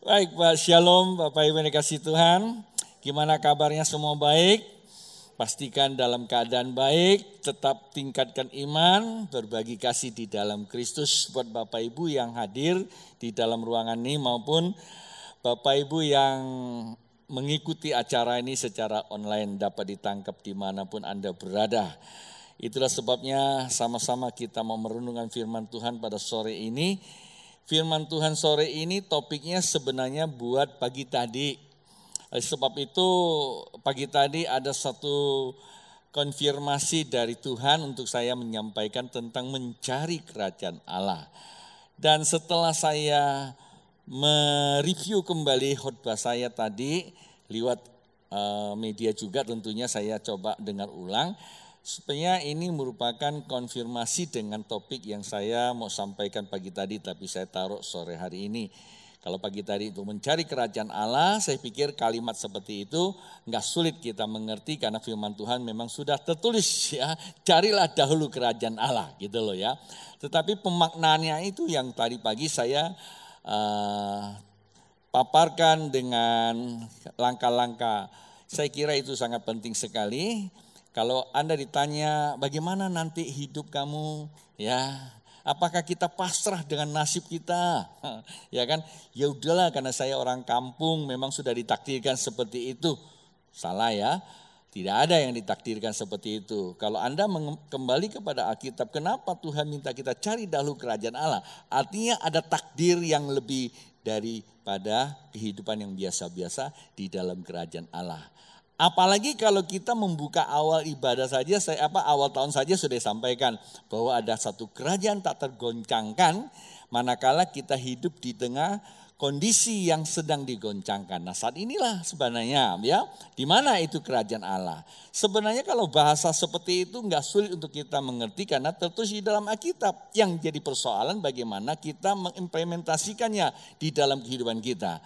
Baik Pak, Shalom Bapak Ibu yang dikasihi Tuhan. Gimana kabarnya, semua baik? Pastikan dalam keadaan baik, tetap tingkatkan iman, berbagi kasih di dalam Kristus buat Bapak Ibu yang hadir di dalam ruangan ini maupun Bapak Ibu yang mengikuti acara ini secara online dapat ditangkap dimanapun Anda berada. Itulah sebabnya sama-sama kita mau merenungkan firman Tuhan pada sore ini. Firman Tuhan sore ini topiknya sebenarnya buat pagi tadi. Sebab itu pagi tadi ada satu konfirmasi dari Tuhan untuk saya menyampaikan tentang mencari kerajaan Allah. Dan setelah saya mereview kembali khotbah saya tadi lewat media juga, tentunya saya coba dengar ulang. Sebenarnya ini merupakan konfirmasi dengan topik yang saya mau sampaikan pagi tadi, tapi saya taruh sore hari ini. Kalau pagi tadi itu mencari kerajaan Allah, saya pikir kalimat seperti itu nggak sulit kita mengerti karena firman Tuhan memang sudah tertulis ya, carilah dahulu kerajaan Allah gitu loh ya. Tetapi pemaknaannya itu yang tadi pagi saya paparkan dengan langkah-langkah. Saya kira itu sangat penting sekali. Kalau Anda ditanya bagaimana nanti hidup kamu ya, apakah kita pasrah dengan nasib kita? Ya kan? Ya udahlah, karena saya orang kampung memang sudah ditakdirkan seperti itu. Salah ya. Tidak ada yang ditakdirkan seperti itu. Kalau Anda kembali kepada Alkitab, kenapa Tuhan minta kita cari dahulu kerajaan Allah? Artinya ada takdir yang lebih daripada kehidupan yang biasa-biasa di dalam kerajaan Allah. Apalagi kalau kita membuka awal ibadah saja, awal tahun saja sudah sampaikan bahwa ada satu kerajaan tak tergoncangkan manakala kita hidup di tengah kondisi yang sedang digoncangkan. Nah, saat inilah sebenarnya ya, di mana itu kerajaan Allah. Sebenarnya kalau bahasa seperti itu enggak sulit untuk kita mengerti karena tertulis di dalam Alkitab. Yang jadi persoalan bagaimana kita mengimplementasikannya di dalam kehidupan kita.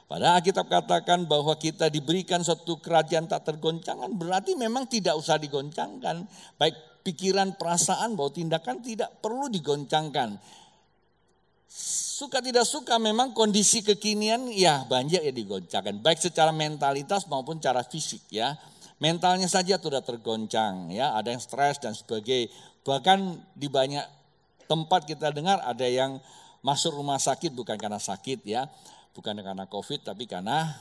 Padahal Alkitab katakan bahwa kita diberikan suatu kerajaan tak tergoncangkan, berarti memang tidak usah digoncangkan. Baik pikiran, perasaan, bahwa tindakan tidak perlu digoncangkan. Suka tidak suka memang kondisi kekinian ya banyak ya digoncangkan. Baik secara mentalitas maupun secara fisik ya. Mentalnya saja sudah tergoncang ya, ada yang stres dan sebagainya. Bahkan di banyak tempat kita dengar ada yang masuk rumah sakit bukan karena sakit ya. Bukan karena COVID tapi karena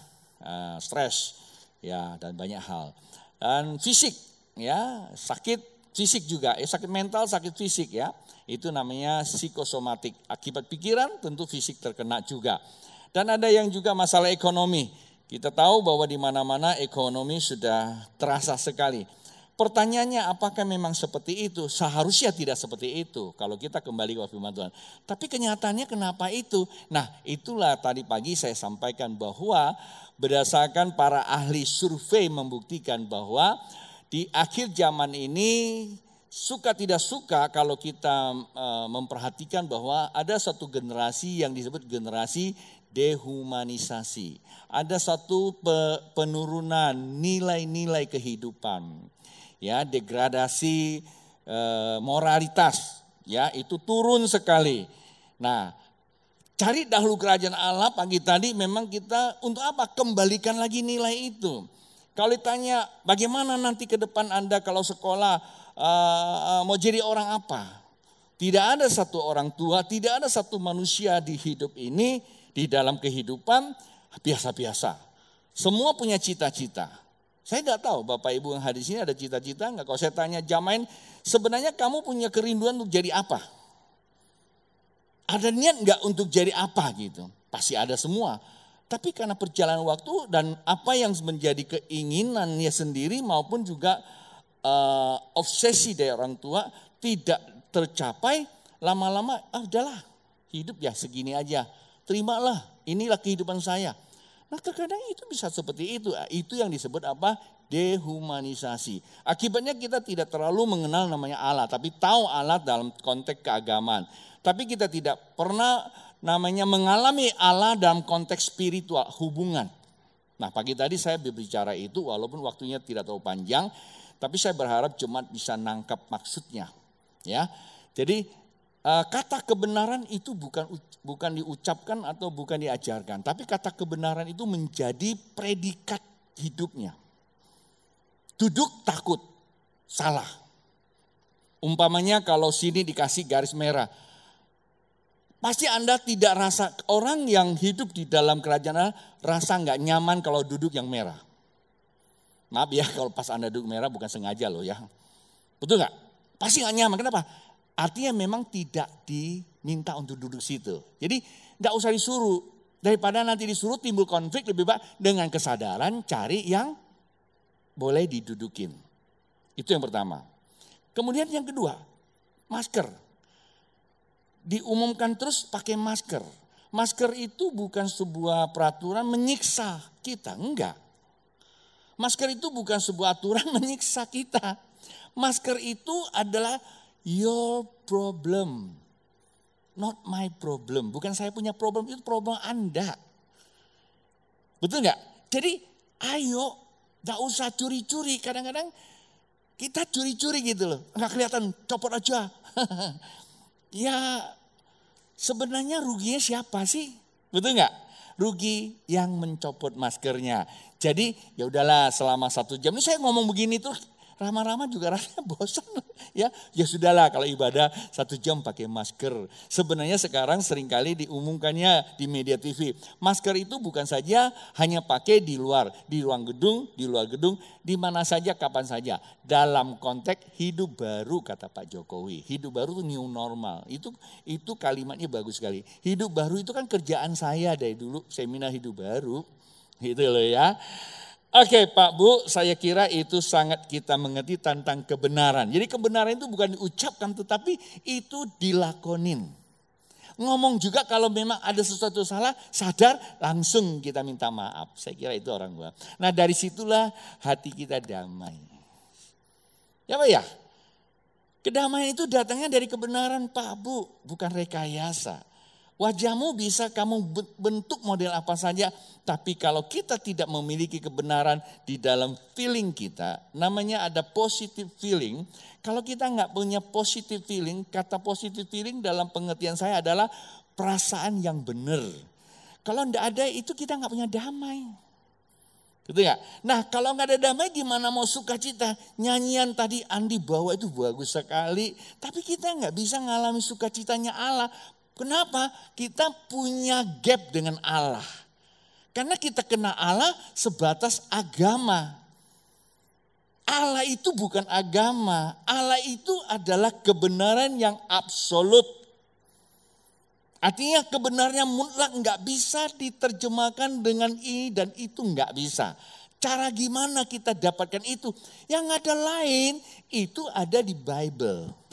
stres ya dan banyak hal. Dan fisik ya, sakit fisik juga, sakit mental, sakit fisik ya. Itu namanya psikosomatik. Akibat pikiran tentu fisik terkena juga. Dan ada yang juga masalah ekonomi. Kita tahu bahwa di mana-mana ekonomi sudah terasa sekali. Pertanyaannya apakah memang seperti itu? Seharusnya tidak seperti itu kalau kita kembali ke firman Tuhan. Tapi kenyataannya kenapa itu? Nah, itulah tadi pagi saya sampaikan bahwa berdasarkan para ahli survei membuktikan bahwa di akhir zaman ini suka tidak suka kalau kita memperhatikan bahwa ada satu generasi yang disebut generasi dehumanisasi. Ada satu penurunan nilai-nilai kehidupan. Ya, degradasi moralitas ya itu turun sekali. Nah, cari dahulu kerajaan Allah pagi tadi memang kita untuk apa? Kembalikan lagi nilai itu. Kalau ditanya bagaimana nanti ke depan Anda kalau sekolah mau jadi orang apa? Tidak ada satu orang tua, tidak ada satu manusia di hidup ini, di dalam kehidupan biasa-biasa. Semua punya cita-cita. Saya tidak tahu Bapak Ibu yang hadir di sini ada cita-cita enggak? Kalau saya tanya jamain, sebenarnya kamu punya kerinduan untuk jadi apa? Ada niat enggak untuk jadi apa gitu? Pasti ada semua. Tapi karena perjalanan waktu dan apa yang menjadi keinginannya sendiri maupun juga obsesi dari orang tua tidak tercapai, lama-lama udahlah hidup ya segini aja. Terimalah, inilah kehidupan saya. Nah terkadang itu bisa seperti itu. Itu yang disebut apa? Dehumanisasi. Akibatnya kita tidak terlalu mengenal namanya Allah. Tapi tahu Allah dalam konteks keagamaan. Tapi kita tidak pernah namanya mengalami Allah dalam konteks spiritual, hubungan. Nah pagi tadi saya berbicara itu walaupun waktunya tidak terlalu panjang. Tapi saya berharap jemaat bisa nangkap maksudnya. Ya, jadi kata kebenaran itu bukan diucapkan atau bukan diajarkan. Tapi kata kebenaran itu menjadi predikat hidupnya. Duduk takut, salah. Umpamanya kalau sini dikasih garis merah. Pasti Anda tidak rasa, orang yang hidup di dalam kerajaan Allah rasa nggak nyaman kalau duduk yang merah. Maaf ya kalau pas Anda duduk merah bukan sengaja loh ya. Betul nggak? Pasti nggak nyaman. Kenapa? Artinya memang tidak diminta untuk duduk situ. Jadi nggak usah disuruh. Daripada nanti disuruh timbul konflik, lebih baik dengan kesadaran cari yang boleh didudukin. Itu yang pertama. Kemudian yang kedua, masker. Diumumkan terus pakai masker. Masker itu bukan sebuah peraturan menyiksa kita, enggak. Masker itu bukan sebuah aturan menyiksa kita. Masker itu adalah your problem, not my problem. Bukan saya punya problem, itu problem Anda. Betul nggak? Jadi ayo, gak usah curi-curi. Kadang-kadang kita curi-curi gitu loh, nggak kelihatan, copot aja. Ya sebenarnya ruginya siapa sih? Betul nggak? Rugi yang mencopot maskernya. Jadi ya udahlah selama 1 jam. Ini saya ngomong begini tuh lama-lama juga rasanya bosan. Ya sudahlah kalau ibadah 1 jam pakai masker. Sebenarnya sekarang seringkali diumumkannya di media TV. Masker itu bukan saja hanya pakai di luar gedung, di luar gedung, di mana saja, kapan saja. Dalam konteks hidup baru kata Pak Jokowi. Hidup baru itu new normal. Itu kalimatnya bagus sekali. Hidup baru itu kan kerjaan saya dari dulu, seminar hidup baru. Gitu loh ya. Oke Pak Bu, saya kira itu sangat kita mengerti tentang kebenaran. Jadi kebenaran itu bukan diucapkan tetapi itu dilakonin. Ngomong juga kalau memang ada sesuatu salah, sadar langsung kita minta maaf. Saya kira itu orang tua. Nah dari situlah hati kita damai. Ya Pak ya? Kedamaian itu datangnya dari kebenaran Pak Bu, bukan rekayasa. Wajahmu bisa kamu bentuk model apa saja. Tapi kalau kita tidak memiliki kebenaran di dalam feeling kita. Namanya ada positive feeling. Kalau kita nggak punya positive feeling. Kata positive feeling dalam pengertian saya adalah perasaan yang benar. Kalau nggak ada itu kita nggak punya damai. Gitu ya. Nah kalau nggak ada damai gimana mau sukacita. Nyanyian tadi Andi bawa itu bagus sekali. Tapi kita nggak bisa ngalami sukacitanya Allah. Kenapa? Kita punya gap dengan Allah. Karena kita kenal Allah sebatas agama. Allah itu bukan agama. Allah itu adalah kebenaran yang absolut. Artinya kebenaran mutlak nggak bisa diterjemahkan dengan ini dan itu nggak bisa. Cara gimana kita dapatkan itu? Yang ada lain itu ada di Bible.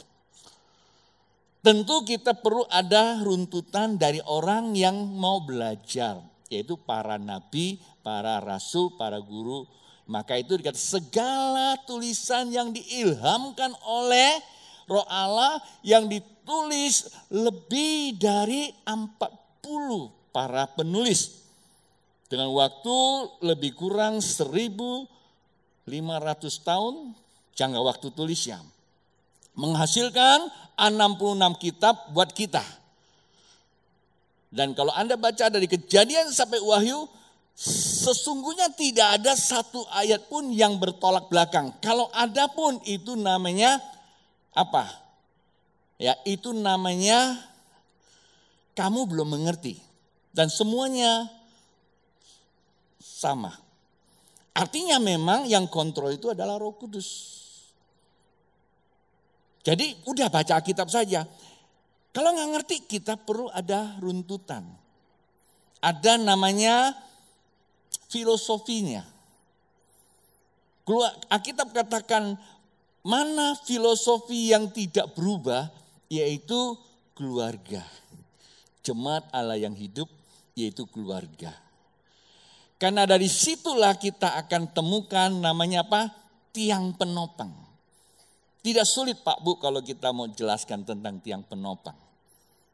Tentu kita perlu ada runtutan dari orang yang mau belajar. Yaitu para nabi, para rasul, para guru. Maka itu dikatakan segala tulisan yang diilhamkan oleh Roh Allah yang ditulis lebih dari 40 para penulis. Dengan waktu lebih kurang 1.500 tahun jangka waktu tulisnya. Menghasilkan 66 kitab buat kita. Dan kalau Anda baca dari Kejadian sampai Wahyu, sesungguhnya tidak ada satu ayat pun yang bertolak belakang. Kalau ada pun itu namanya apa? Ya, itu namanya kamu belum mengerti. Dan semuanya sama. Artinya memang yang kontrol itu adalah Roh Kudus. Jadi udah baca Alkitab saja. Kalau nggak ngerti kita perlu ada runtutan. Ada namanya filosofinya. Alkitab katakan mana filosofi yang tidak berubah yaitu keluarga. Jemaat Allah yang hidup yaitu keluarga. Karena dari situlah kita akan temukan namanya apa? Tiang penopang. Tidak sulit Pak Bu kalau kita mau jelaskan tentang tiang penopang.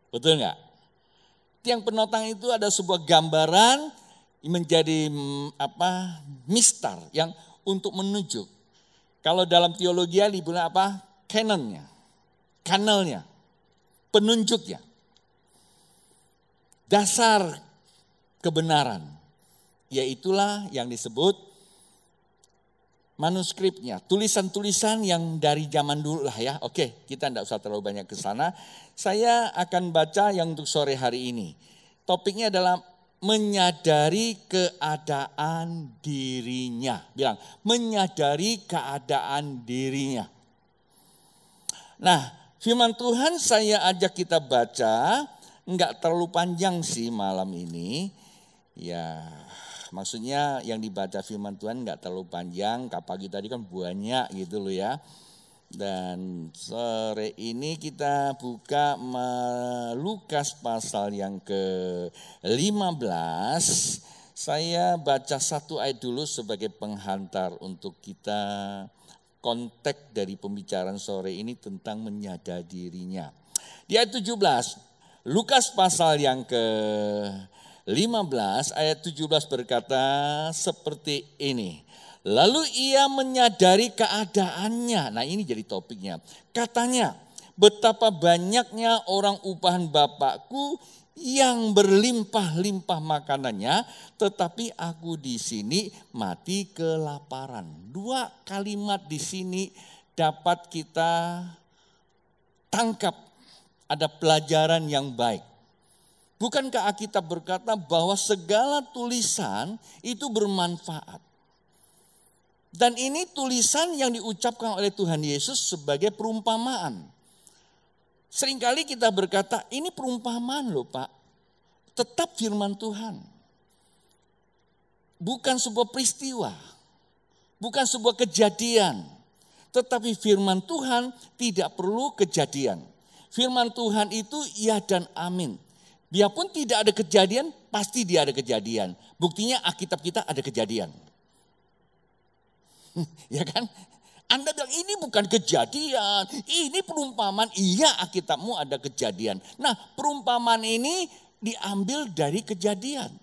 Betul nggak? Tiang penopang itu ada sebuah gambaran menjadi mistar yang untuk menunjuk. Kalau dalam teologi dibilang apa? Kanalnya, penunjuknya. Dasar kebenaran, yaitulah yang disebut manuskripnya, tulisan-tulisan yang dari zaman dulu lah ya. Oke, kita tidak usah terlalu banyak ke sana. Saya akan baca yang untuk sore hari ini. Topiknya adalah menyadari keadaan dirinya. Bilang, menyadari keadaan dirinya. Nah, firman Tuhan saya ajak kita baca, enggak terlalu panjang sih malam ini. Ya, maksudnya yang dibaca firman Tuhan enggak terlalu panjang, pagi tadi kan banyak gitu loh ya. Dan sore ini kita buka Lukas pasal yang ke-15. Saya baca satu ayat dulu sebagai penghantar untuk kita konteks dari pembicaraan sore ini tentang menyadari dirinya. Di ayat 17, Lukas pasal yang ke-15 ayat 17 berkata seperti ini. Lalu ia menyadari keadaannya. Nah ini jadi topiknya. Katanya, betapa banyaknya orang upahan Bapakku yang berlimpah-limpah makanannya, tetapi aku di sini mati kelaparan. Dua kalimat di sini dapat kita tangkap. Ada pelajaran yang baik. Bukankah Alkitab berkata bahwa segala tulisan itu bermanfaat? Dan ini tulisan yang diucapkan oleh Tuhan Yesus sebagai perumpamaan. Seringkali kita berkata, ini perumpamaan loh Pak. Tetap firman Tuhan. Bukan sebuah peristiwa. Bukan sebuah kejadian. Tetapi firman Tuhan tidak perlu kejadian. Firman Tuhan itu ya dan amin. Biarpun tidak ada kejadian, pasti dia ada kejadian. Buktinya Alkitab kita ada kejadian. Ya kan? Anda bilang ini bukan kejadian, ini perumpamaan. Iya, Alkitabmu ada kejadian. Nah, perumpamaan ini diambil dari kejadian.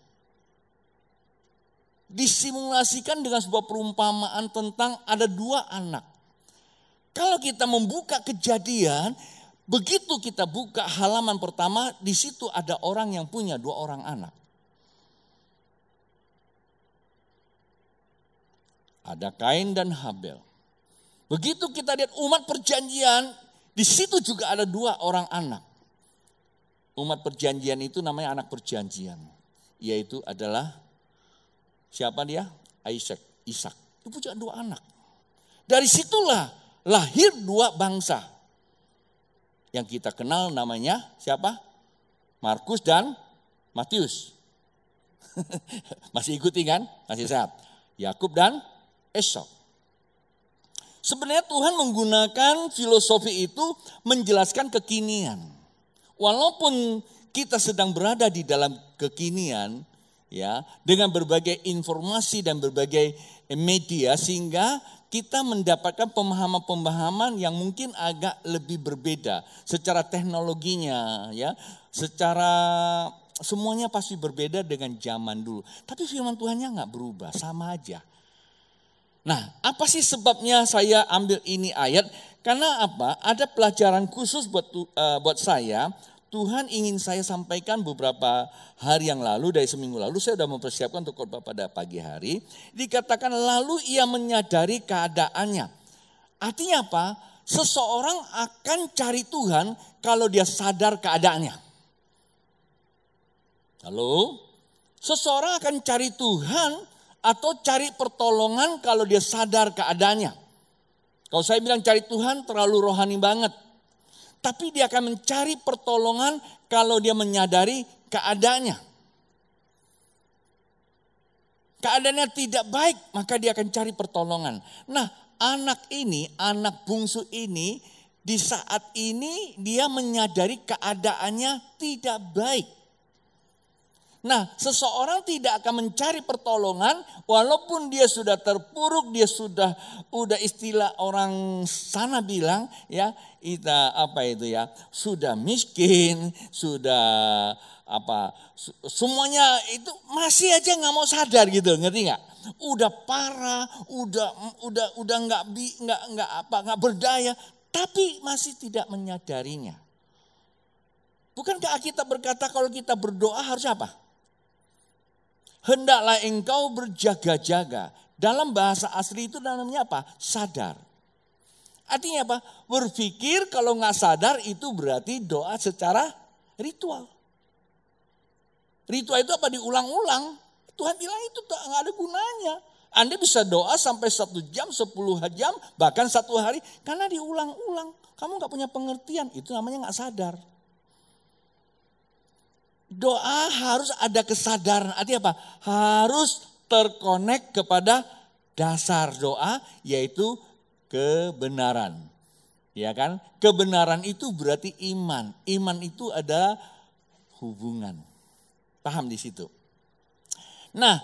Disimulasikan dengan sebuah perumpamaan tentang ada dua anak. Kalau kita membuka kejadian, begitu kita buka halaman pertama, di situ ada orang yang punya dua orang anak. Ada Kain dan Habel. Begitu kita lihat umat perjanjian, di situ juga ada dua orang anak. Umat perjanjian itu namanya anak perjanjian. Yaitu adalah, siapa dia? Ishak. Itu punya dua anak. Dari situlah lahir dua bangsa. Yang kita kenal namanya siapa? Markus dan Matius. Masih ikuti kan? Masih sehat. Yakub dan Esau. Sebenarnya Tuhan menggunakan filosofi itu menjelaskan kekinian. Walaupun kita sedang berada di dalam kekinian, ya, dengan berbagai informasi dan berbagai media, sehingga kita mendapatkan pemahaman-pemahaman yang mungkin agak lebih berbeda secara teknologinya, ya, secara semuanya pasti berbeda dengan zaman dulu. Tapi firman Tuhannya nggak berubah, sama aja. Nah, apa sih sebabnya saya ambil ini ayat? Karena apa? Ada pelajaran khusus buat saya. Tuhan ingin saya sampaikan beberapa hari yang lalu, dari seminggu lalu saya sudah mempersiapkan untuk khotbah pada pagi hari. Dikatakan lalu ia menyadari keadaannya. Artinya apa? Seseorang akan cari Tuhan kalau dia sadar keadaannya. Halo? Seseorang akan cari Tuhan atau cari pertolongan kalau dia sadar keadaannya. Kalau saya bilang cari Tuhan terlalu rohani banget. Tapi dia akan mencari pertolongan kalau dia menyadari keadaannya. Keadaannya tidak baik, maka dia akan cari pertolongan. Nah, anak bungsu ini, di saat ini dia menyadari keadaannya tidak baik. Nah, seseorang tidak akan mencari pertolongan walaupun dia sudah terpuruk, dia sudah istilah orang sana bilang ya, sudah miskin, sudah semuanya itu masih aja nggak mau sadar gitu, ngerti nggak? Udah parah, udah nggak berdaya, tapi masih tidak menyadarinya. Bukankah kita berkata kalau kita berdoa harus apa? Hendaklah engkau berjaga-jaga. Dalam bahasa asli itu namanya apa? Sadar. Artinya apa? Berpikir kalau nggak sadar itu berarti doa secara ritual. Ritual itu apa? Diulang-ulang. Tuhan bilang itu nggak ada gunanya. Anda bisa doa sampai 1 jam, 10 jam, bahkan 1 hari. Karena diulang-ulang. Kamu nggak punya pengertian. Itu namanya nggak sadar. Doa harus ada kesadaran. Artinya apa? Harus terkonek kepada dasar doa, yaitu kebenaran. Ya kan? Kebenaran itu berarti iman. Iman itu adalah hubungan. Paham di situ? Nah,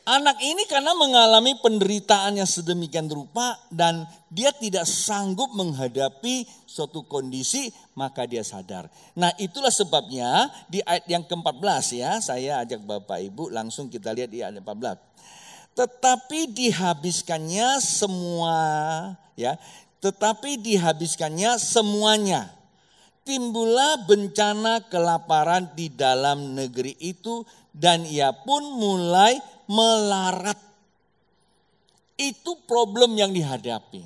anak ini karena mengalami penderitaan yang sedemikian rupa dan dia tidak sanggup menghadapi suatu kondisi, maka dia sadar. Nah, itulah sebabnya di ayat yang ke-14 ya, saya ajak Bapak Ibu langsung kita lihat di ayat 14. Tetapi dihabiskannya semuanya. Timbullah bencana kelaparan di dalam negeri itu dan ia pun mulai melarat. Itu problem yang dihadapi.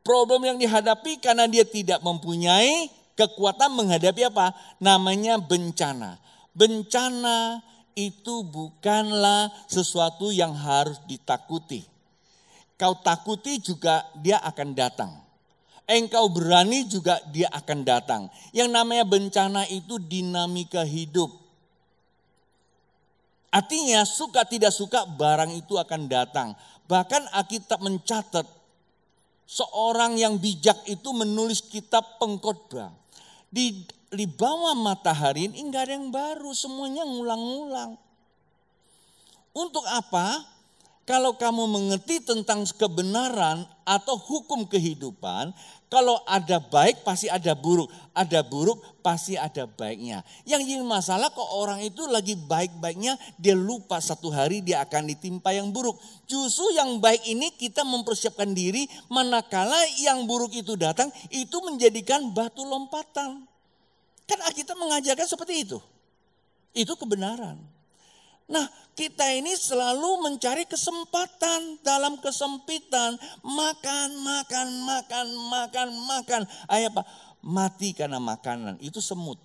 Problem yang dihadapi karena dia tidak mempunyai kekuatan menghadapi apa? Namanya bencana. Bencana itu bukanlah sesuatu yang harus ditakuti. Kau takuti juga dia akan datang. Engkau berani juga dia akan datang. Yang namanya bencana itu dinamika hidup. Artinya suka tidak suka barang itu akan datang. Bahkan Alkitab mencatat seorang yang bijak itu menulis kitab pengkhotbah. Di bawah matahari ini enggak ada yang baru, semuanya ngulang-ngulang. Untuk apa? Kalau kamu mengerti tentang kebenaran atau hukum kehidupan, kalau ada baik pasti ada buruk pasti ada baiknya. Yang jadi masalah kok orang itu lagi baik-baiknya, dia lupa satu hari dia akan ditimpa yang buruk. Justru yang baik ini kita mempersiapkan diri, manakala yang buruk itu datang, itu menjadikan batu lompatan. Kan kita mengajarkan seperti itu. Itu kebenaran. Nah, kita ini selalu mencari kesempatan dalam kesempitan. Makan. Apa? Mati karena makanan. Itu semut.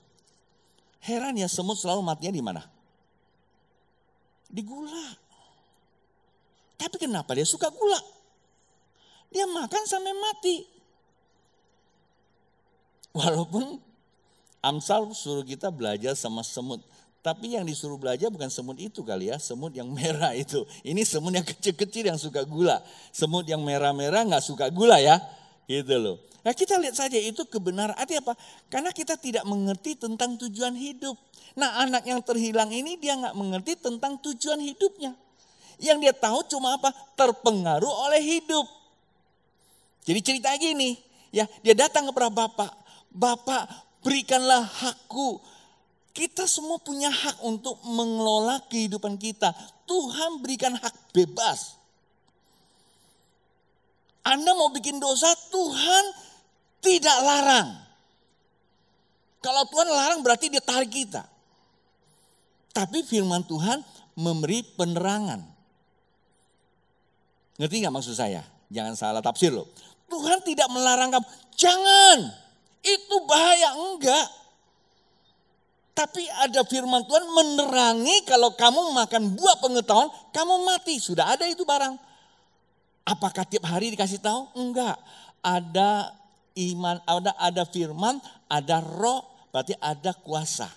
Heran ya, semut selalu matinya di mana? Di gula. Tapi kenapa dia suka gula? Dia makan sampai mati. Walaupun Amsal suruh kita belajar sama semut. Tapi yang disuruh belajar bukan semut itu kali ya, semut yang merah itu. Ini semut yang kecil-kecil yang suka gula. Semut yang merah-merah gak suka gula ya, gitu loh. Nah kita lihat saja itu kebenaran. Artinya apa? Karena kita tidak mengerti tentang tujuan hidup. Nah anak yang terhilang ini dia gak mengerti tentang tujuan hidupnya. Yang dia tahu cuma apa? Terpengaruh oleh hidup. Jadi cerita gini, ya dia datang kepada Bapak. Bapak berikanlah hakku. Kita semua punya hak untuk mengelola kehidupan kita. Tuhan berikan hak bebas. Anda mau bikin dosa, Tuhan tidak larang. Kalau Tuhan larang berarti dia tarik kita. Tapi firman Tuhan memberi penerangan. Ngerti gak maksud saya? Jangan salah tafsir loh. Tuhan tidak melarang kamu. Jangan, itu bahaya, enggak. Tapi ada firman Tuhan menerangi kalau kamu makan buah pengetahuan, kamu mati. Sudah ada itu barang. Apakah tiap hari dikasih tahu? Enggak. Ada iman, ada firman, ada roh, berarti ada kuasa.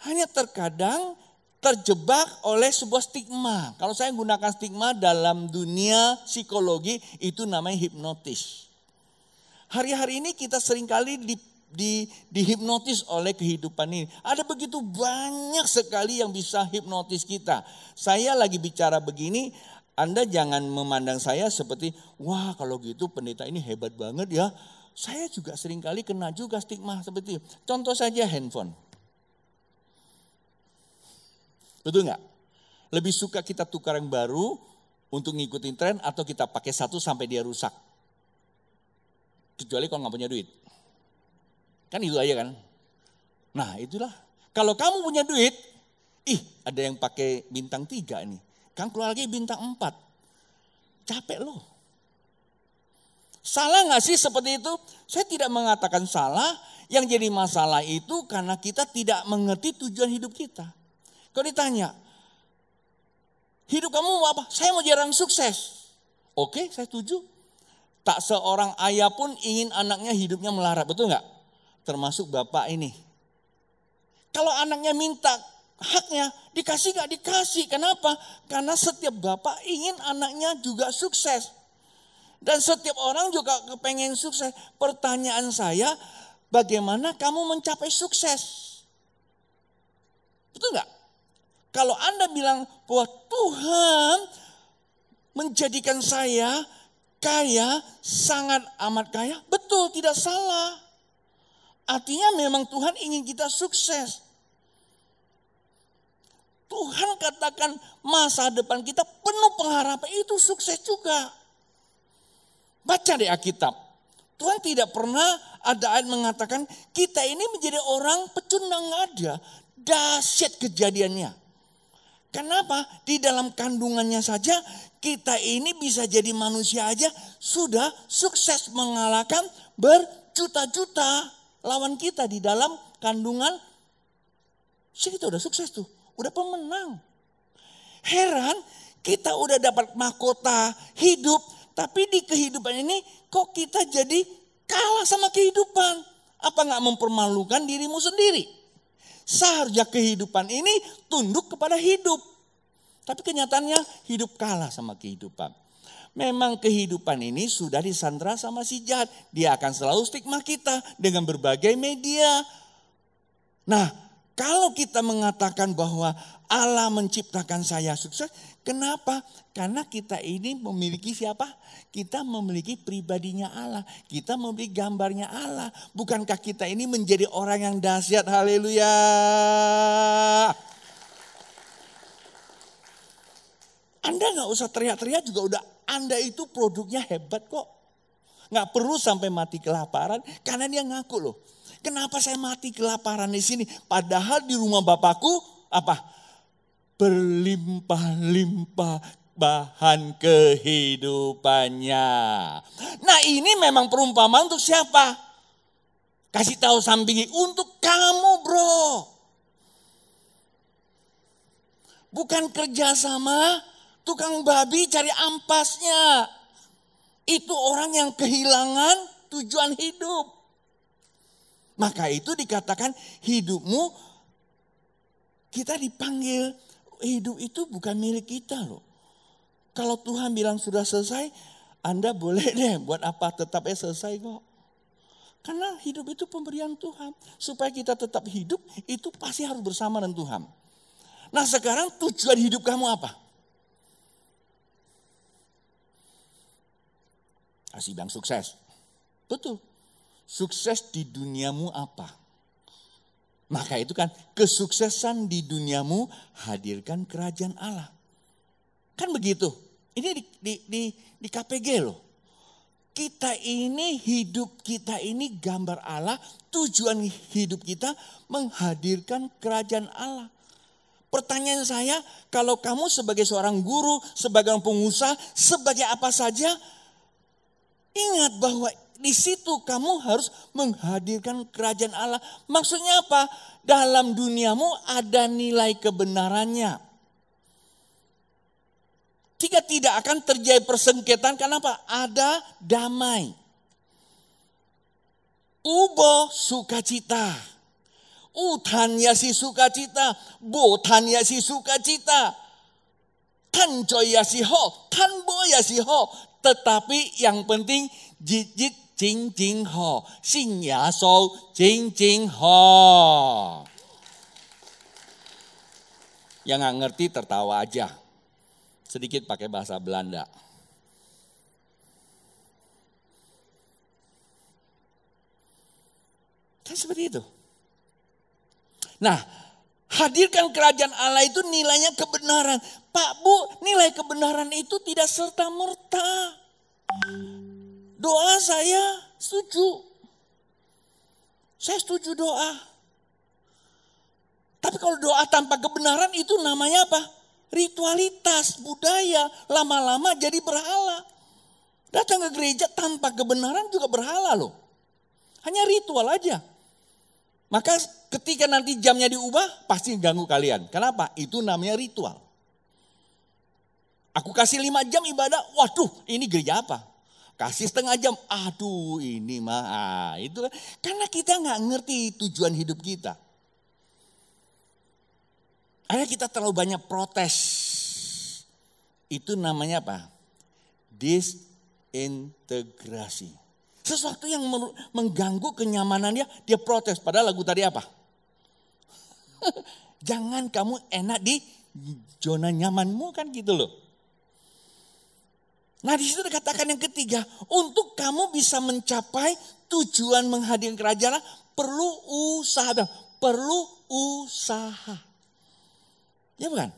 Hanya terkadang terjebak oleh sebuah stigma. Kalau saya gunakan stigma dalam dunia psikologi, itu namanya hipnotis. Hari-hari ini kita seringkali dihipnotis oleh kehidupan ini. Ada begitu banyak sekali yang bisa hipnotis kita. Saya lagi bicara begini, Anda jangan memandang saya seperti, wah kalau gitu pendeta ini hebat banget ya. Saya juga seringkali kena juga stigma seperti itu. Contoh saja handphone. Betul nggak? Lebih suka kita tukar yang baru untuk ngikutin tren atau kita pakai satu sampai dia rusak. Kecuali kalau nggak punya duit. Kan itu aja kan. Nah itulah. Kalau kamu punya duit, ada yang pakai bintang 3 nih. Kan keluar lagi bintang 4. Capek loh. Salah gak sih seperti itu? Saya tidak mengatakan salah. Yang jadi masalah itu karena kita tidak mengerti tujuan hidup kita. Kalau ditanya, hidup kamu mau apa? Saya mau jadi orang sukses. Oke, saya setuju. Tak seorang ayah pun ingin anaknya hidupnya melarat, betul gak? Termasuk bapak ini. Kalau anaknya minta haknya, dikasih gak? Dikasih. Kenapa? Karena setiap bapak ingin anaknya juga sukses. Dan setiap orang juga kepengen sukses. Pertanyaan saya, bagaimana kamu mencapai sukses? Betul gak? Kalau Anda bilang bahwa Tuhan menjadikan saya kaya, sangat amat kaya, betul, tidak salah. Artinya memang Tuhan ingin kita sukses. Tuhan katakan masa depan kita penuh pengharapan, itu sukses juga. Baca deh Alkitab. Tuhan tidak pernah ada ayat mengatakan kita ini menjadi orang pecundang, nggak ada. Dahsyat kejadiannya. Kenapa? Di dalam kandungannya saja kita ini bisa jadi manusia aja sudah sukses mengalahkan berjuta-juta lawan kita di dalam kandungan. Kita udah sukses tuh, udah pemenang. Heran kita udah dapat mahkota hidup, tapi di kehidupan ini kok kita jadi kalah sama kehidupan. Apa gak mempermalukan dirimu sendiri? Seharusnya kehidupan ini tunduk kepada hidup. Tapi kenyataannya hidup kalah sama kehidupan. Memang kehidupan ini sudah disandra sama si jahat. Dia akan selalu stigma kita dengan berbagai media. Nah, kalau kita mengatakan bahwa Allah menciptakan saya sukses, kenapa? Karena kita ini memiliki siapa? Kita memiliki pribadinya Allah. Kita memiliki gambarnya Allah. Bukankah kita ini menjadi orang yang dahsyat? Haleluya. Anda gak usah teriak-teriak juga udah Anda itu produknya hebat kok. Gak perlu sampai mati kelaparan karena dia ngaku loh. Kenapa saya mati kelaparan di sini? Padahal di rumah Bapakku apa? Berlimpah-limpah bahan kehidupannya. Nah ini memang perumpamaan untuk siapa? Kasih tahu sampingi untuk kamu bro. Bukan kerja sama tukang babi cari ampasnya. Itu orang yang kehilangan tujuan hidup. Maka itu dikatakan hidupmu, kita dipanggil, hidup itu bukan milik kita loh. Kalau Tuhan bilang sudah selesai, Anda boleh deh buat apa tetapnya selesai kok. Karena hidup itu pemberian Tuhan. Supaya kita tetap hidup, itu pasti harus bersama dengan Tuhan. Nah sekarang tujuan hidup kamu apa? Kasih bilang sukses. Betul. Sukses di duniamu apa? Maka itu kan kesuksesan di duniamu hadirkan kerajaan Allah. Kan begitu. Ini di KPG loh. Kita ini hidup kita ini gambar Allah. Tujuan hidup kita menghadirkan kerajaan Allah. Pertanyaan saya, kalau kamu sebagai seorang guru, sebagai pengusaha, sebagai apa saja, ingat bahwa di situ kamu harus menghadirkan kerajaan Allah. Maksudnya apa? Dalam duniamu ada nilai kebenarannya. Jika tidak akan terjadi persengketaan, kenapa? Ada damai. Ubo sukacita. Utan yasi sukacita. Botan yasi sukacita. Tancoy yasi ho. Tanbo yasi ho. Tetapi yang penting jijit jing jing ho, xin ya shou, jing jing ho. Yang nggak ngerti tertawa aja. Sedikit pakai bahasa Belanda. Kan seperti itu. Nah, hadirkan kerajaan Allah itu nilainya kebenaran. Pak, Bu, nilai kebenaran itu tidak serta-merta. Doa saya setuju. Saya setuju doa. Tapi kalau doa tanpa kebenaran itu namanya apa? Ritualitas, budaya, lama-lama jadi berhala. Datang ke gereja tanpa kebenaran juga berhala loh. Hanya ritual aja. Maka ketika nanti jamnya diubah, pasti ganggu kalian. Kenapa? Itu namanya ritual. Aku kasih 5 jam ibadah, waduh ini gereja apa? Kasih setengah jam, aduh ini mah. Itu karena kita nggak ngerti tujuan hidup kita. Akhirnya kita terlalu banyak protes. Itu namanya apa? Disintegrasi. Sesuatu yang mengganggu kenyamanannya, dia protes. Padahal lagu tadi apa? Jangan kamu enak di zona nyamanmu kan gitu loh. Nah di situ dikatakan yang ketiga, untuk kamu bisa mencapai tujuan menghadirkan kerajaan perlu usaha. Perlu usaha. Ya bukan?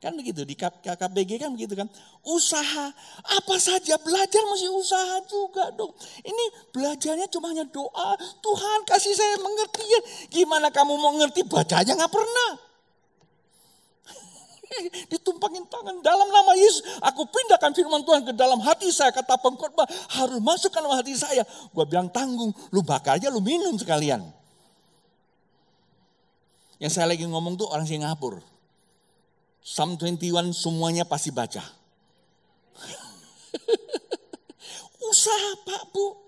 Kan begitu, di KKBG kan begitu kan. Usaha, apa saja belajar mesti usaha juga dong. Ini belajarnya cuma hanya doa. Tuhan kasih saya mengerti ya. Gimana kamu mau ngerti, baca aja gak pernah. Ditumpangin tangan dalam nama Yesus. Aku pindahkan firman Tuhan ke dalam hati saya. Kata pengkhotbah harus masuk ke dalam hati saya. Gua bilang tanggung, lu bakar aja lu minum sekalian. Yang saya lagi ngomong tuh orang Singapura. Psalm 21 semuanya pasti baca. Usaha Pak Bu.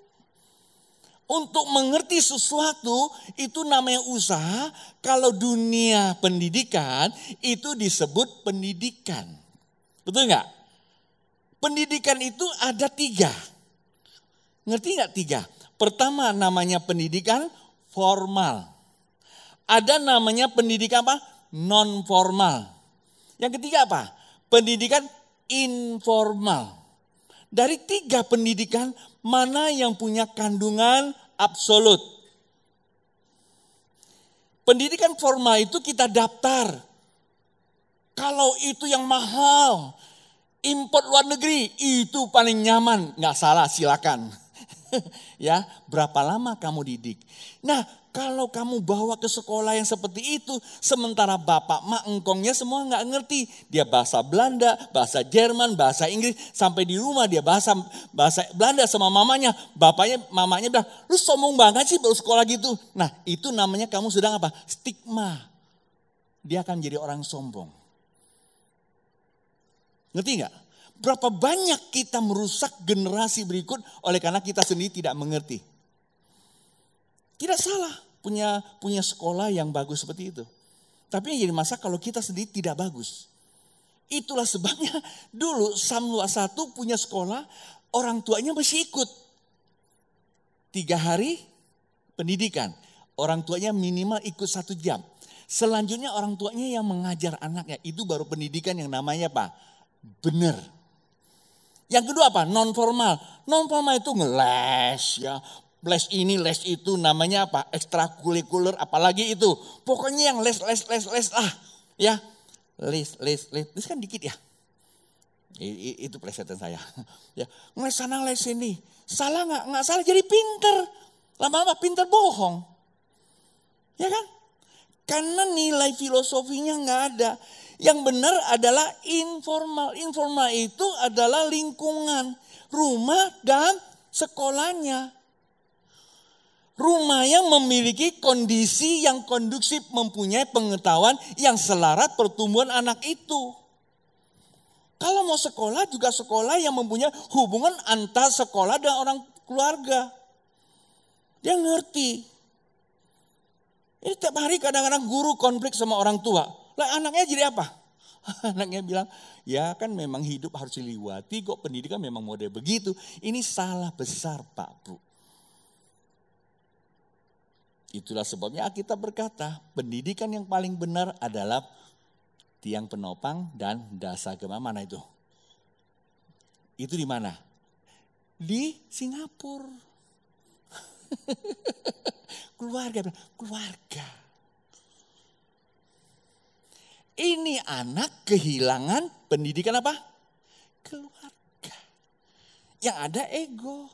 Untuk mengerti sesuatu itu namanya usaha. Kalau dunia pendidikan itu disebut pendidikan. Betul nggak? Pendidikan itu ada 3. Ngerti nggak 3? Pertama namanya pendidikan formal. Ada namanya pendidikan apa? Non formal. Yang ketiga apa? Pendidikan informal. Dari 3 pendidikan, mana yang punya kandungan absolut? Pendidikan formal itu kita daftar. Kalau itu yang mahal, import luar negeri, itu paling nyaman. Nggak salah, silakan. Ya, berapa lama kamu didik? Nah, kalau kamu bawa ke sekolah yang seperti itu, sementara bapak mak engkongnya semua nggak ngerti. Dia bahasa Belanda, bahasa Jerman, bahasa Inggris, sampai di rumah dia bahasa Belanda sama mamanya. Mamanya bilang, lu sombong banget sih baru sekolah gitu. Nah itu namanya kamu sedang apa? Stigma. Dia akan jadi orang sombong. Ngerti nggak? Berapa banyak kita merusak generasi berikut oleh karena kita sendiri tidak mengerti. Tidak salah punya sekolah yang bagus seperti itu. Tapi yang jadi masalah kalau kita sendiri tidak bagus. Itulah sebabnya dulu Samuel 1 punya sekolah, orang tuanya masih ikut. 3 hari pendidikan. Orang tuanya minimal ikut 1 jam. Selanjutnya orang tuanya yang mengajar anaknya. Itu baru pendidikan yang namanya apa? Benar. Yang kedua apa? Non formal. Non formal itu ngeles ya. Les ini, les itu namanya apa? Ekstrakurikuler apalagi itu. Pokoknya yang les lah. Ya. Les kan dikit ya. Itu plesetan saya. Ya, ngeles sana les sini. Salah nggak? Nggak salah jadi pinter. Lama-lama pinter bohong. Ya kan? Karena nilai filosofinya nggak ada. Yang benar adalah informal. Informal itu adalah lingkungan, rumah dan sekolahnya. Rumah yang memiliki kondisi yang kondusif, mempunyai pengetahuan yang selaras pertumbuhan anak itu. Kalau mau sekolah juga sekolah yang mempunyai hubungan antar sekolah dan orang keluarga. Dia ngerti. Ini tiap hari kadang-kadang guru konflik sama orang tua. Lah anaknya jadi apa? Anaknya bilang, ya kan memang hidup harus diliwati kok, pendidikan memang model begitu. Ini salah besar Pak Bu. Itulah sebabnya Alkitab berkata, pendidikan yang paling benar adalah tiang penopang dan dasar agama. Mana itu? Itu di mana? Di Singapura. Keluarga. Ini anak kehilangan pendidikan apa? Keluarga. Yang ada ego.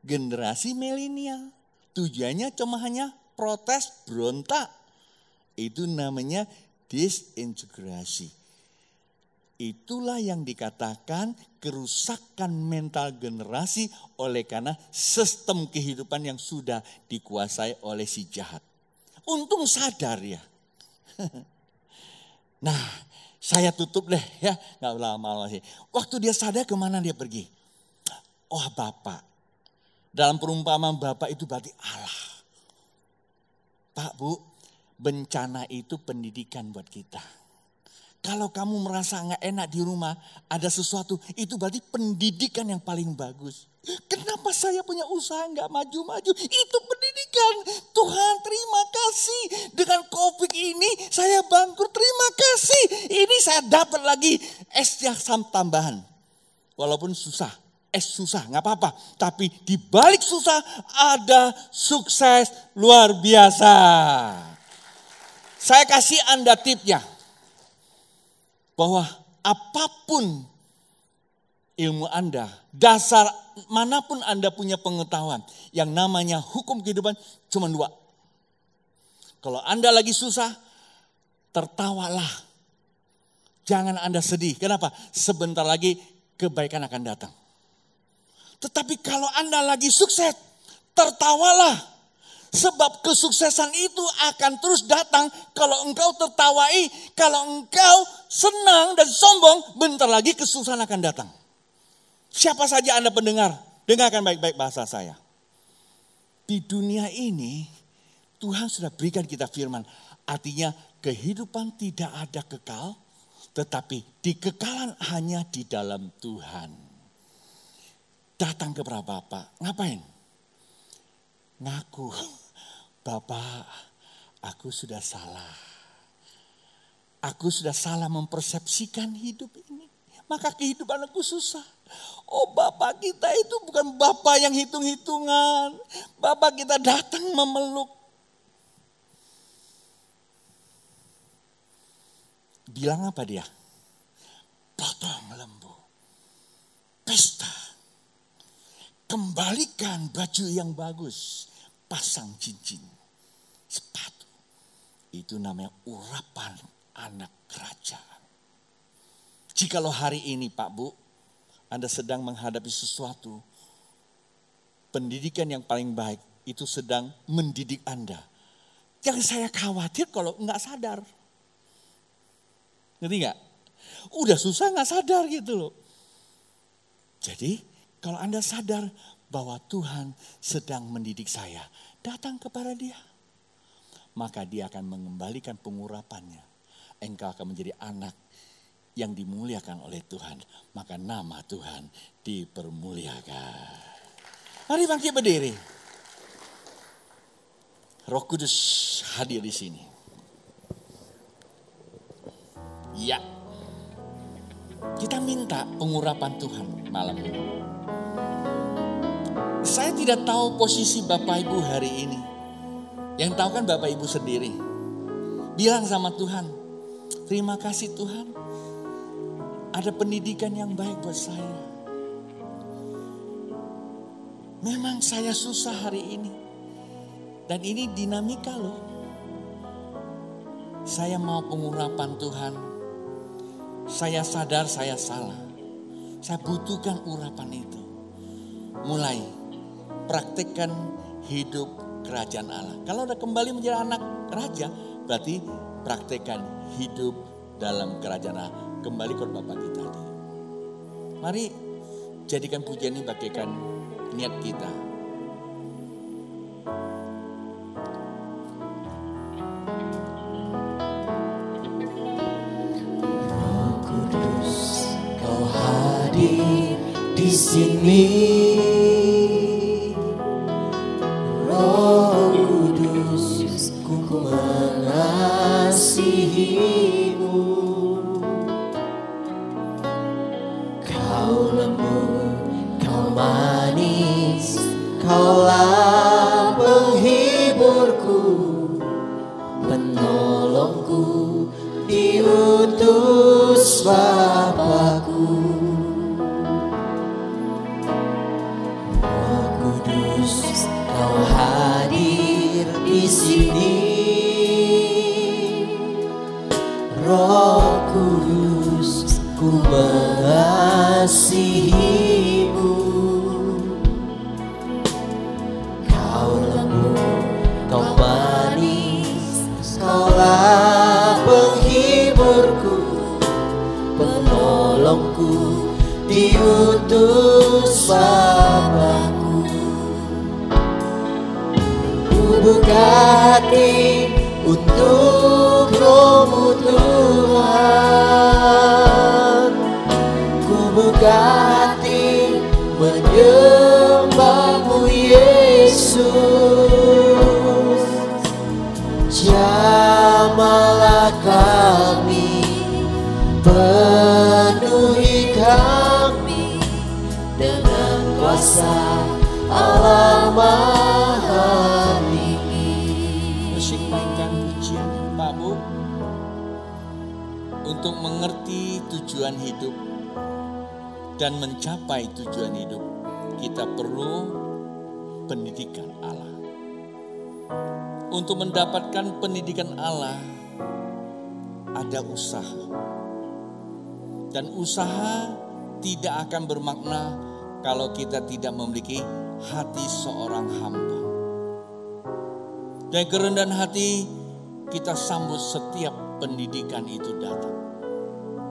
Generasi milenial. Tujuannya cuma hanya protes, berontak. Itu namanya disintegrasi. Itulah yang dikatakan kerusakan mental generasi oleh karena sistem kehidupan yang sudah dikuasai oleh si jahat. Untung sadar ya. Nah, saya tutup deh ya, nggak lama lagi. Waktu dia sadar kemana dia pergi? Oh Bapak, dalam perumpamaan Bapak itu berarti Allah. Pak Bu, bencana itu pendidikan buat kita. Kalau kamu merasa nggak enak di rumah, ada sesuatu, itu berarti pendidikan yang paling bagus. Kenapa saya punya usaha nggak maju-maju? Itu pendidikan. Tuhan terima kasih. Dengan COVID ini saya bangkrut, terima kasih. Ini saya dapat lagi es jaksam tambahan. Walaupun susah, es susah nggak apa-apa. Tapi di balik susah ada sukses luar biasa. Saya kasih Anda tipnya. Bahwa apapun ilmu Anda, dasar manapun Anda punya pengetahuan, yang namanya hukum kehidupan cuma 2. Kalau Anda lagi susah, tertawalah. Jangan Anda sedih. Kenapa? Sebentar lagi kebaikan akan datang. Tetapi kalau Anda lagi sukses, tertawalah. Sebab kesuksesan itu akan terus datang kalau engkau tertawai, kalau engkau senang dan sombong, bentar lagi kesusahan akan datang. Siapa saja Anda pendengar, dengarkan baik-baik bahasa saya. Di dunia ini Tuhan sudah berikan kita firman, artinya kehidupan tidak ada kekal, tetapi dikekalan hanya di dalam Tuhan. Datang kepada Bapak, ngapain? Ngaku, Bapak, aku sudah salah. Aku sudah salah mempersepsikan hidup ini. Maka kehidupan aku susah. Oh Bapak kita itu bukan Bapak yang hitung-hitungan. Bapak kita datang memeluk. Bilang apa dia? Potong lembu. Pesta. Kembalikan baju yang bagus. Pasang cincin, sepatu. Itu namanya urapan anak kerajaan. Jikalau hari ini Pak Bu, Anda sedang menghadapi sesuatu, pendidikan yang paling baik itu sedang mendidik Anda. Yang saya khawatir kalau enggak sadar. Ngerti enggak? Udah susah enggak sadar gitu loh. Jadi kalau Anda sadar bahwa Tuhan sedang mendidik saya, datang kepada Dia. Maka Dia akan mengembalikan pengurapannya. Engkau akan menjadi anak yang dimuliakan oleh Tuhan. Maka nama Tuhan dipermuliakan. Mari bangkit berdiri. Roh Kudus hadir di sini. Ya. Kita minta pengurapan Tuhan malam ini. Saya tidak tahu posisi Bapak Ibu hari ini. Yang tahu kan Bapak Ibu sendiri. Bilang sama Tuhan, terima kasih Tuhan. Ada pendidikan yang baik buat saya. Memang saya susah hari ini. Dan ini dinamika loh. Saya mau pengurapan Tuhan. Saya sadar saya salah. Saya butuhkan urapan itu. Mulai praktekkan hidup kerajaan Allah. Kalau udah kembali menjadi anak raja, berarti praktekkan hidup dalam kerajaan Allah. Kembali ke Bapak kita. Mari jadikan pujian ini bagaikan niat kita. sini. Roh Kudus, ku mengasihimu. Kau lembut, kau manis, Kaulah penghiburku, penolongku, diutus Bapa-Ku. Roh Kudus, Kau hadir di sini. Roh Kudus, ku mengasihimu. Kau lembut, Kau manis, Kaulah penghiburku, penolongku, diutus Bapa-Ku. Ku buka hati untuk Roh-Mu Tuhan. Ku buka hati menyembah-Mu Yesus. Jamahlah kami, penuhi kami dengan kuasa Allah Maha Tinggi. Musik mainkan pujian Pak Bu. Untuk mengerti tujuan hidup dan mencapai tujuan hidup, kita perlu pendidikan Allah. Untuk mendapatkan pendidikan Allah, ada usaha. Dan usaha tidak akan bermakna kalau kita tidak memiliki hati seorang hamba. Dan kerendahan hati, kita sambut setiap pendidikan itu datang.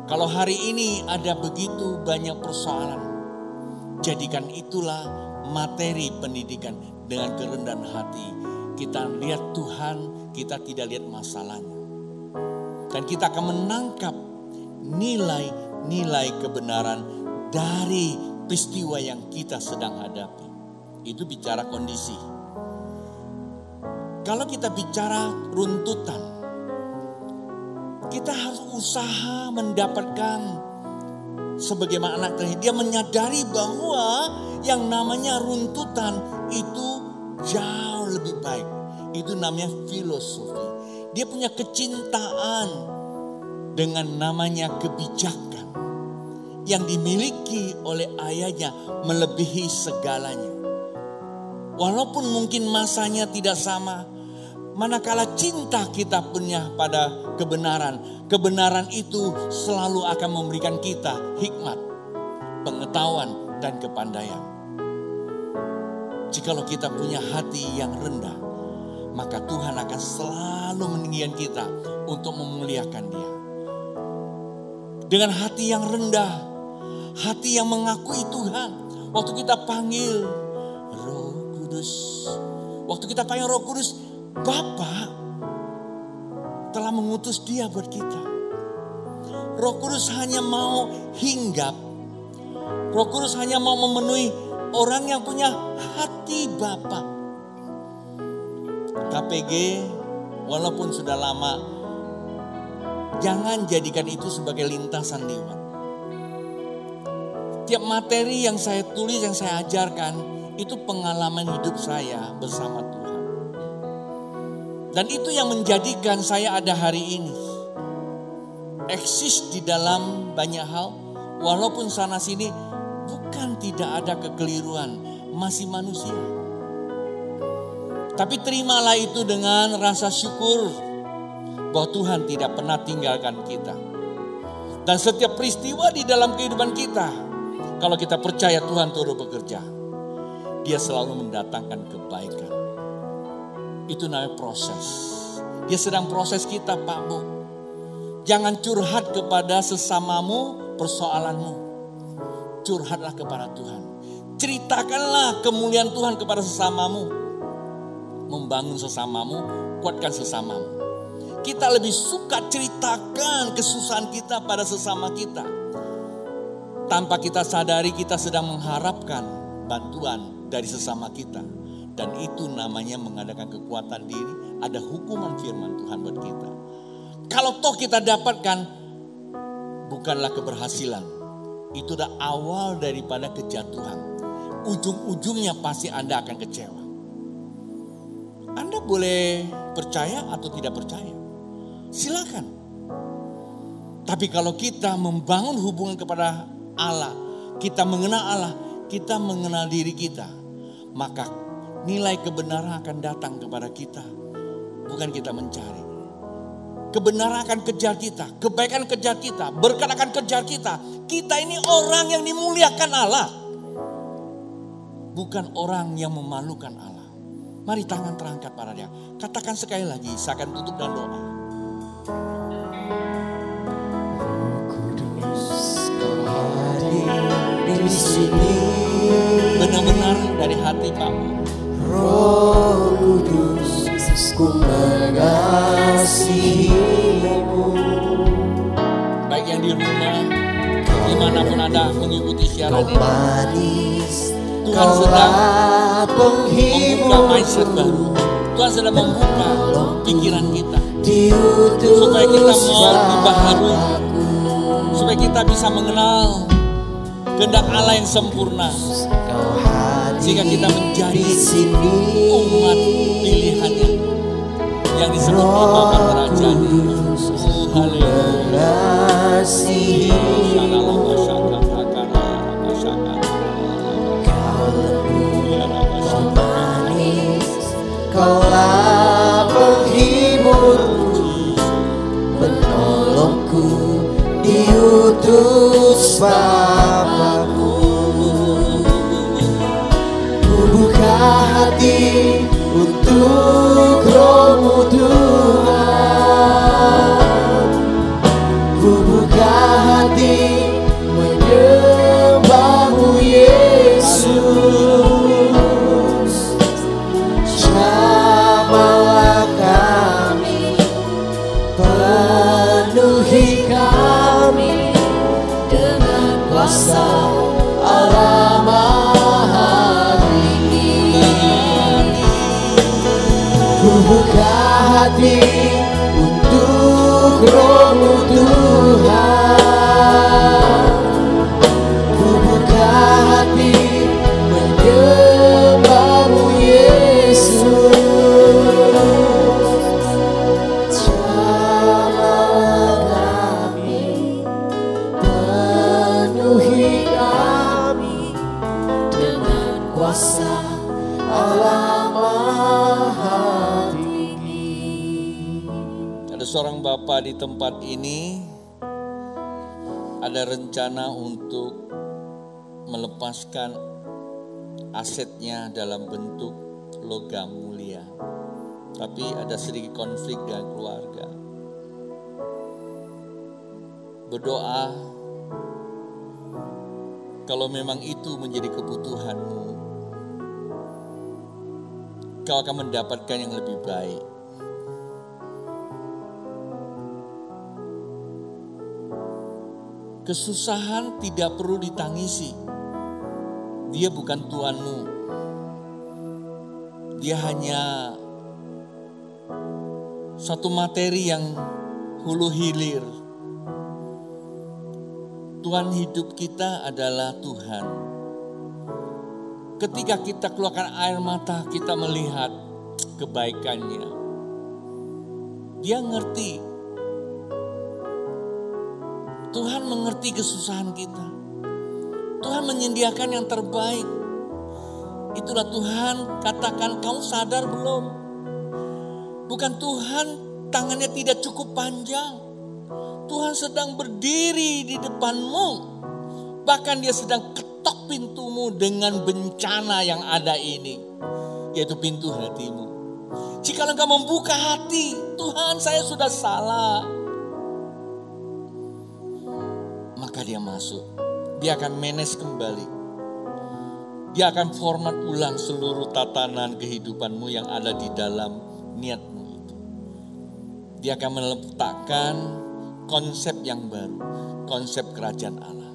Kalau hari ini ada begitu banyak persoalan, jadikan itulah materi pendidikan dengan kerendahan hati. Kita lihat Tuhan, kita tidak lihat masalahnya. Dan kita akan menangkap nilai-nilai kebenaran dari peristiwa yang kita sedang hadapi. Itu bicara kondisi. Kalau kita bicara runtutan, kita harus usaha mendapatkan sebagaimana anak tadi. Dia menyadari bahwa yang namanya runtutan itu jauh lebih baik. Itu namanya filosofi. Dia punya kecintaan dengan namanya kebijakan yang dimiliki oleh ayahnya melebihi segalanya. Walaupun mungkin masanya tidak sama, manakala cinta kita punya pada kebenaran, kebenaran itu selalu akan memberikan kita hikmat, pengetahuan, dan kepandaian. Jikalau kita punya hati yang rendah, maka Tuhan akan selalu meninggikan kita untuk memuliakan Dia. Dengan hati yang rendah, hati yang mengakui Tuhan. Waktu kita panggil Roh Kudus, waktu kita panggil Roh Kudus, Bapa telah mengutus Dia buat kita. Roh Kudus hanya mau hinggap. Roh Kudus hanya mau memenuhi orang yang punya hati Bapa. KPG walaupun sudah lama, jangan jadikan itu sebagai lintasan lewat. Tiap materi yang saya tulis, yang saya ajarkan, itu pengalaman hidup saya bersama Tuhan. Dan itu yang menjadikan saya ada hari ini. Eksis di dalam banyak hal, walaupun sana sini bukan tidak ada kekeliruan, masih manusia. Tapi terimalah itu dengan rasa syukur bahwa Tuhan tidak pernah tinggalkan kita. Dan setiap peristiwa di dalam kehidupan kita, kalau kita percaya Tuhan turut bekerja, Dia selalu mendatangkan kebaikan. Itu namanya proses. Dia sedang proses kita, Pak Bu. Jangan curhat kepada sesamamu persoalanmu. Curhatlah kepada Tuhan. Ceritakanlah kemuliaan Tuhan kepada sesamamu. Membangun sesamamu, kuatkan sesamamu. Kita lebih suka ceritakan kesusahan kita pada sesama kita. tanpa kita sadari kita sedang mengharapkan bantuan dari sesama kita. Dan itu namanya mengadakan kekuatan diri. Ada hukuman firman Tuhan buat kita. Kalau toh kita dapatkan, bukanlah keberhasilan. Itu adalah awal daripada kejatuhan. Ujung-ujungnya pasti Anda akan kecewa. Anda boleh percaya atau tidak percaya. Silakan. Tapi kalau kita membangun hubungan kepada Allah, kita mengenal Allah, kita mengenal diri kita, maka nilai kebenaran akan datang kepada kita. Bukan kita mencari. Kebenaran akan kejar kita, kebaikan kejar kita, berkat akan kejar kita. Kita ini orang yang dimuliakan Allah. Bukan orang yang memalukan Allah. Mari tangan terangkat pada Dia. Katakan sekali lagi, saya akan tutup dan doa. Kudus, Kau hadir di sini. Benar-benar dari hati Pak. Roh Kudus, ku mengasihimu. Baik yang di rumah, dimanapun Anda mengikuti siaran Kau ini, manis, Tuhan sedang membuka penghibur, mindset baru. Tuhan sedang membuka pikiran kita. diutus Supaya kita mau dibaharui. padaku. Supaya kita bisa mengenal kehendak Allah yang sempurna. Kau hadir Sehingga kita menjadi di sini. umat pilihannya. Yang disebut imamat kerajaan. Oh haleluya. Mengasihi Kaulah penghiburku, penolongku, diutus Bapa-Ku. Ku buka hati untuk Roh-Mu Tuhan. Ku buka hati menyembah-Mu Yesus. Jamalah kami, penuhi kami dengan kuasa Allah Maha Tinggi. Ku buka hati untuk Roh-Mu Tuhan. Ku buka hati menyembah-Mu Yesus. Jamalah kami, penuhi kami dengan kuasa Allah Maha Tinggi. Ada seorang bapak di tempat ini, ada rencana untuk melepaskan asetnya dalam bentuk logam mulia. Tapi ada sedikit konflik dengan keluarga. Berdoa, kalau memang itu menjadi kebutuhanmu, kau akan mendapatkan yang lebih baik. Kesusahan tidak perlu ditangisi. Dia bukan Tuhanmu. Dia hanya satu materi yang hulu hilir. Tuhan hidup kita adalah Tuhan. Ketika kita keluarkan air mata, kita melihat kebaikannya. Dia ngerti. Tuhan mengerti kesusahan kita. Tuhan menyediakan yang terbaik. Itulah Tuhan, katakan, kamu sadar belum? Bukan Tuhan tangannya tidak cukup panjang. Tuhan sedang berdiri di depanmu. Bahkan Dia sedang ketok pintumu dengan bencana yang ada ini. Yaitu pintu hatimu. Jika engkau membuka hati, Tuhan saya sudah salah. Maka Dia masuk. Dia akan manage kembali. Dia akan format ulang seluruh tatanan kehidupanmu yang ada di dalam niatmu itu. Dia akan meletakkan konsep yang baru. Konsep kerajaan Allah.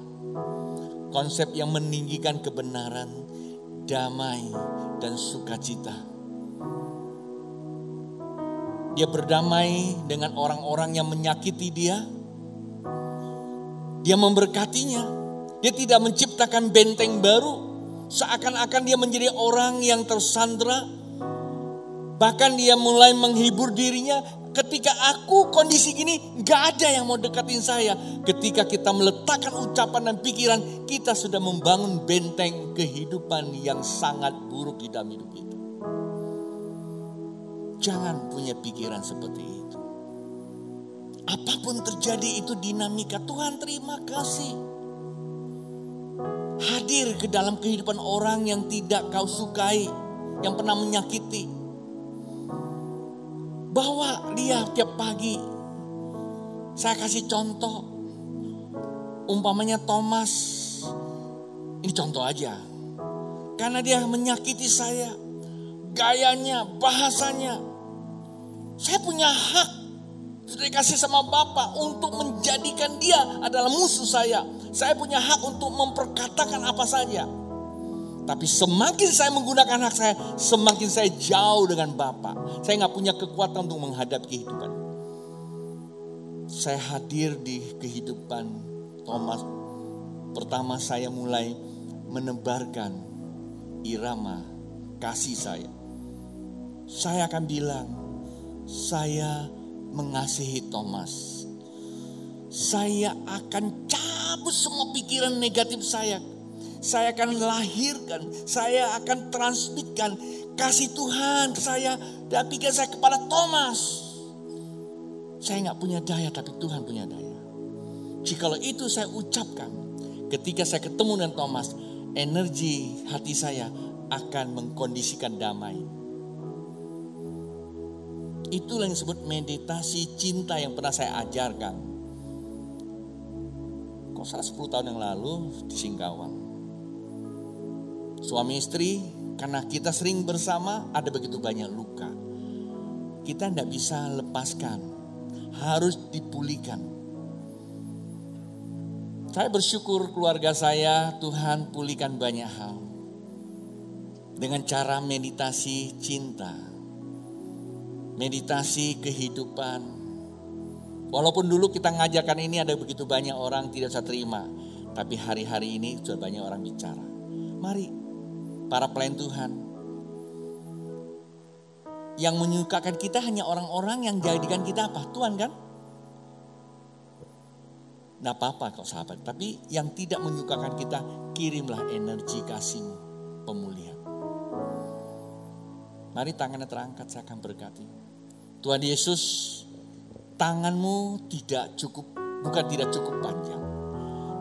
konsep yang meninggikan kebenaran, damai, dan sukacita. Dia berdamai dengan orang-orang yang menyakiti dia. Dia memberkatinya. Dia tidak menciptakan benteng baru. Seakan-akan dia menjadi orang yang tersandera. Bahkan dia mulai menghibur dirinya. Ketika aku kondisi gini, gak ada yang mau dekatin saya. Ketika kita meletakkan ucapan dan pikiran, kita sudah membangun benteng kehidupan yang sangat buruk di dalam hidup kita. Jangan punya pikiran seperti itu. Apapun terjadi itu dinamika. Tuhan terima kasih. Hadir ke dalam kehidupan orang yang tidak kau sukai, yang pernah menyakiti. Bawa dia tiap pagi. Saya kasih contoh. Umpamanya Thomas. Ini contoh aja. Karena dia menyakiti saya. Gayanya, bahasanya. Saya punya hak. Sudah dikasih sama Bapak untuk menjadikan dia adalah musuh saya. Saya punya hak untuk memperkatakan apa saja. Tapi semakin saya menggunakan hak saya, semakin saya jauh dengan Bapak. Saya gak punya kekuatan untuk menghadapi kehidupan. Saya hadir di kehidupan Thomas. Pertama saya mulai menebarkan irama kasih saya. Saya akan bilang, saya mengasihi Thomas. Saya akan cabut semua pikiran negatif saya. Saya akan lahirkan, saya akan transmitkan kasih Tuhan saya dan pikiran saya kepada Thomas. Saya gak punya daya, tapi Tuhan punya daya. Jikalau itu saya ucapkan, ketika saya ketemu dengan Thomas, energi hati saya akan mengkondisikan damai. Itulah yang disebut meditasi cinta yang pernah saya ajarkan. Kok salah 10 tahun yang lalu di Singkawang. Suami istri, karena kita sering bersama, ada begitu banyak luka. Kita tidak bisa lepaskan, harus dipulihkan. Saya bersyukur keluarga saya, Tuhan pulihkan banyak hal. Dengan cara meditasi cinta, meditasi kehidupan. Walaupun dulu kita ngajarkan ini ada begitu banyak orang tidak bisa terima. Tapi hari-hari ini sudah banyak orang bicara. Mari. Para pelayan Tuhan. Yang menyukakan kita hanya orang-orang yang jadikan kita apa? Tuhan kan? Nggak apa-apa kok sahabat. Tapi yang tidak menyukakan kita, kirimlah energi kasih-Mu, pemulihan. Mari tangannya terangkat, saya akan berkati. Tuhan Yesus, tangan-Mu bukan tidak cukup panjang.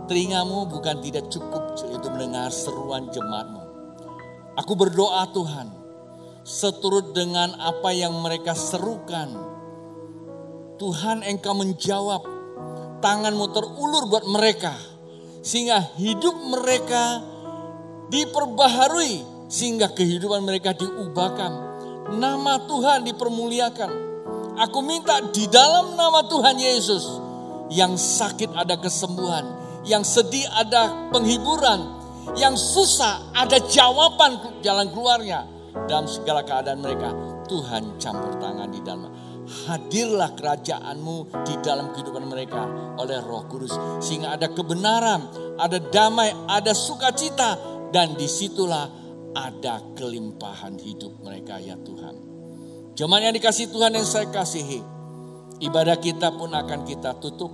Telinga-Mu bukan tidak cukup untuk mendengar seruan jemaat-Mu. Aku berdoa Tuhan, seturut dengan apa yang mereka serukan. Tuhan Engkau menjawab, tangan-Mu terulur buat mereka. Sehingga hidup mereka diperbaharui, sehingga kehidupan mereka diubahkan. Nama Tuhan dipermuliakan. Aku minta di dalam nama Tuhan Yesus, yang sakit ada kesembuhan, yang sedih ada penghiburan, yang susah ada jawaban jalan keluarnya. Dalam segala keadaan mereka, Tuhan campur tangan di dalam. Hadirlah kerajaan-Mu di dalam kehidupan mereka oleh Roh Kudus. Sehingga ada kebenaran, ada damai, ada sukacita. Dan disitulah ada kelimpahan hidup mereka ya Tuhan. Jemaat yang dikasihi Tuhan yang saya kasihi, ibadah kita pun akan kita tutup.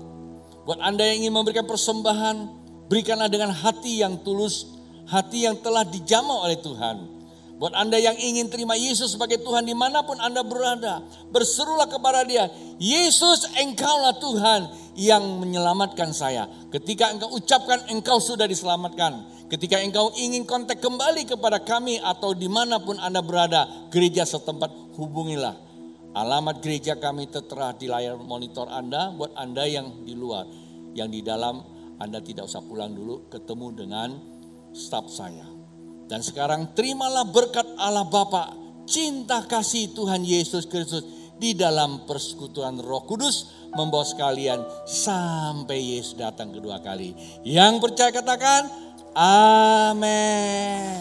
Buat Anda yang ingin memberikan persembahan, berikanlah dengan hati yang tulus, hati yang telah dijamah oleh Tuhan. Buat Anda yang ingin terima Yesus sebagai Tuhan dimanapun Anda berada, berserulah kepada Dia, Yesus Engkaulah Tuhan yang menyelamatkan saya. Ketika Engkau ucapkan, Engkau sudah diselamatkan. Ketika Engkau ingin kontak kembali kepada kami atau dimanapun Anda berada, gereja setempat, hubungilah. Alamat gereja kami tertera di layar monitor Anda. Buat Anda yang di luar, yang di dalam, Anda tidak usah pulang dulu, ketemu dengan staf saya. Dan sekarang terimalah berkat Allah Bapa, cinta kasih Tuhan Yesus Kristus di dalam persekutuan Roh Kudus membawa sekalian sampai Yesus datang kedua kali. Yang percaya katakan Amin.